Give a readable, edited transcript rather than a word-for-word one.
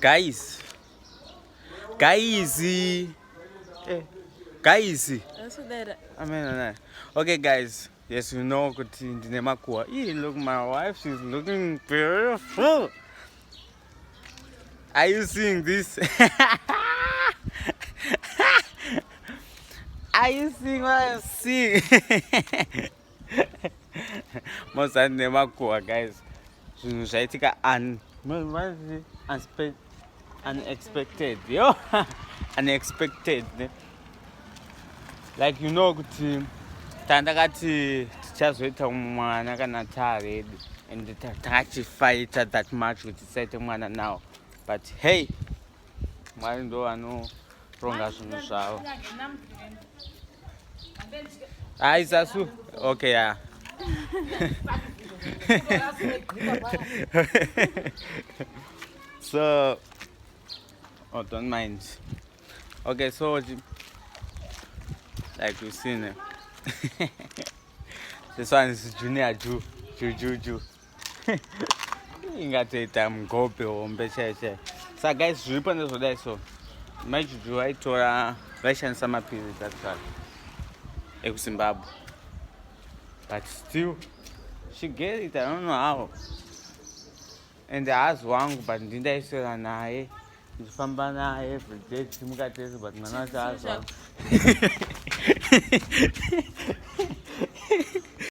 Guys. Amen. Okay, guys. Yes, you know kuti ndine makuwa. Look, my wife, she's looking beautiful. Are you seeing this? Are you seeing what I'm seeing? Mosa ndine makuwa, guys. Zvinhu zvaitika unexpected. Yo, unexpected. Like, you know kuti tandakati tichazoita mwana kana taaredi and takachifighta that much kuti tisaite mwana now, but hey, Mwari ndo anoronga zvinhu zvavo. Isasu okay, yeah. So don't mind. Okay, so like you've seen this one is Junior Ju. Ingatoita mugope hombe chaiche. So guys, zviripo ndezvodai. So majuju aitora vaishandisa mapirizi actually ekuZimbabwe, but still she get it. I don't know how. And haazi wangu, but ndindaiswera naye ndichifamba naye everyday tichimuka tese, but mwana wacho haazi wangu.